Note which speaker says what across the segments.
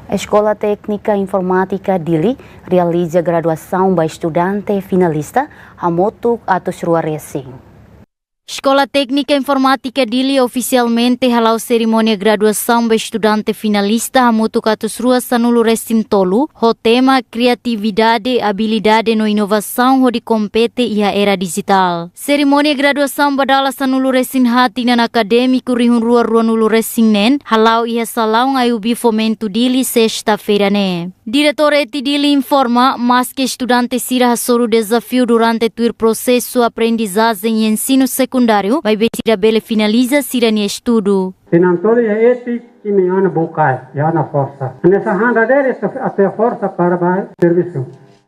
Speaker 1: A Escola Técnica Informática Dili realiza graduação para estudante finalista Hamotuk atos Rua Racing.
Speaker 2: Escola Técnica Informática Dili oficialmente halau cerimônia graduação para estudante finalista Hamotuk atos Rua Sanulu Racing Tolu, o tema criatividade, habilidade no inovação onde compete e a era digital. Cerimônia graduação badala Sanulu Racing hati nan acadêmico rihun Rua Nulu Racing nen, halau ia salão ayubi fomento Dili sexta-feira ne. Diretor Eti Dili informa, mas que estudante sira hasoro desafio durante o processo aprendizagem e ensino secundário, vai besira bele finaliza sira ni estudo.
Speaker 3: Tinantoli é Eti que me ana bukai, e ana força. Nessa handa dele até força para o serviço.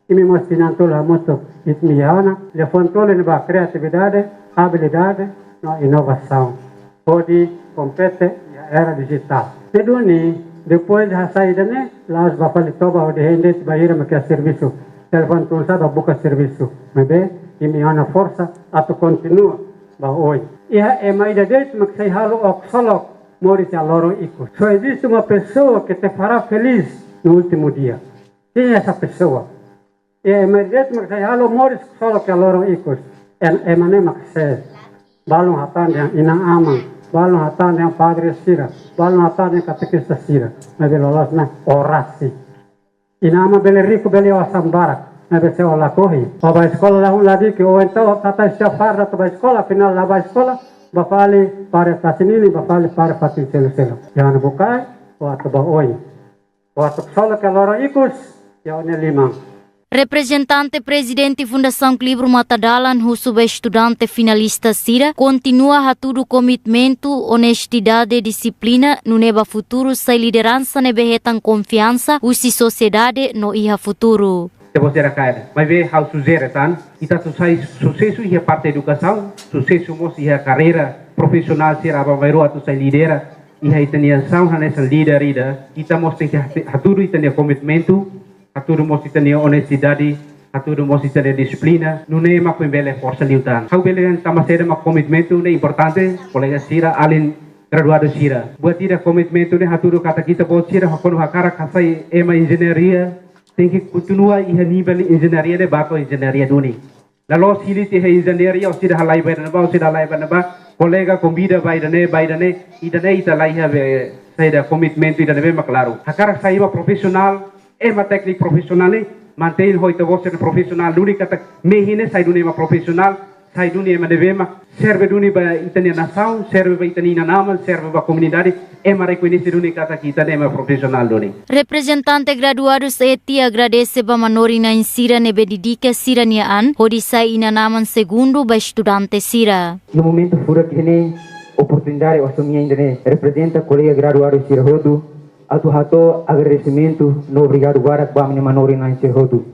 Speaker 3: E me mostra tinantoli muito it me ana, le fontole na criatividade, habilidade, na inovação. Pode compete a era digital. Peduni depois da saída, né? Lá os bafalitoba o de rende bahira me quer serviço. Telefone tulsada buka serviço. Mas bem, e me ana força ato continua ba hoje. E é mais da dele me sei halo ok solo mori se aloro ico. Só existe uma pessoa que te fará feliz no último dia. Quem é essa pessoa? E mais da dele me sei halo mori solo que aloro ico. É manema que sei. Balon hatan yang ina amang. Balon hatan yang padre sira. Balon hatan yang katekista sira. Nabi lolos na orasi. Inama bele rico bele wasam barak. Nabi se ola kohi. Baba escola lahun lagi ke o então tata istiafar da escola final da escola. Bafali para tasinini bafali para fatin selo. Jangan bukai o atba oi. O atba solo que loro ikus ya one limang.
Speaker 2: Representante presidente Fundação Livro Matadalan, Husuba estudante finalista Sira, continua a tudo comitimento, honestidade, disciplina, no neba futuro, sai liderança nebehetan confiança, usi sociedade no iha futuro.
Speaker 4: Você era cair, mas vê how suzer tan, ita sucesso ia parte educação, sucesso mos ia carreira profissional ser aba vai roa tu sai lidera, ia itaniação nessa líder ida, ita mos tem a tudo itania comitimento. Aturu mos itania honestidade, aturu mos itania disciplina, não é uma coisa força liutan. Hau bele tama ser uma commitmento é importante, colega Sira alin graduado Sira. Buat tidak commitmento ne aturu kata kita buat Sira hakonu hakara kasai ema engenharia, tem que continuar e nível engenharia de bato engenharia duni. Lalu sili teh engenharia o Sira halai ba, colega convida baidane, idane ita lai have saida commitmento idane bem claro. Hakara saiba profissional uma técnica profissional, mantém hoita você profissional, única kata mehine sai dunia ma profissional, sai dunia ma devema, serve dunia ba itania nação, serve ba itania nama, serve ba comunidade, ma reconhece dunia kata kita nema profissional dunia.
Speaker 2: Representante graduados Eti agradece ba manori na insira nebe didika sira niaan, hodi sai ina naman segundo ba estudante sira.
Speaker 5: No momento fura que ne oportunidade o assumir ainda ne representa colega graduado sira rodo. Atu agradecimento no obrigado guarak ba minha manori na encerrodo.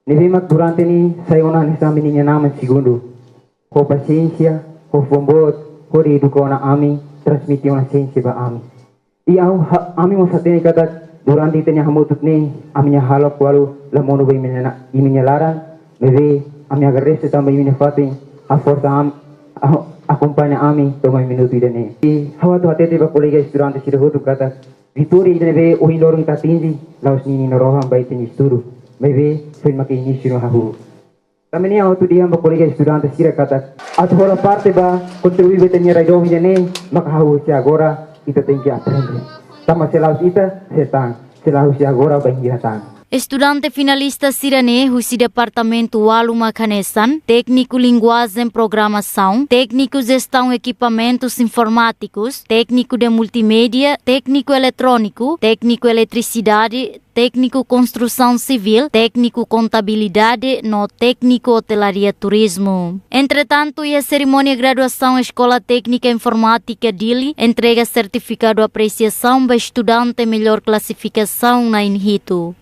Speaker 5: Nevemak durante ni sayona nisa minha nama segundo. Ko paciência, ko fombot, ko educou na ami, transmitiu na ciência ba ami. E ami mo sa tini kata durante tanya hamutut ni aminya halok walu lamono ba minha laran, neve ami agradece também minha fatin a força acompanha ami tomai minuto idane. E hawa tu atete ba colega estudante sirhodo kata Vitória e deve o indorong tatinji laos nini noroham baik tini sturu bebe foi makin inisio hahu também nem auto dia ba colega estudante sira kata at hora parte ba contribuir tenia raido hine makahu se agora ita tem que aprender tama selaus ita setang selaus se agora ba ingiratan.
Speaker 2: Estudante finalista Sirane, husi departamento Waluma Canesan, técnico linguagem programação, técnico gestão equipamentos informáticos, técnico de multimédia, técnico eletrônico, técnico eletricidade, técnico construção civil, técnico contabilidade, no técnico hotelaria turismo. Entretanto, a cerimônia de graduação Escola Técnica Informática Dili entrega certificado de apreciação para estudante melhor classificação na Inhito.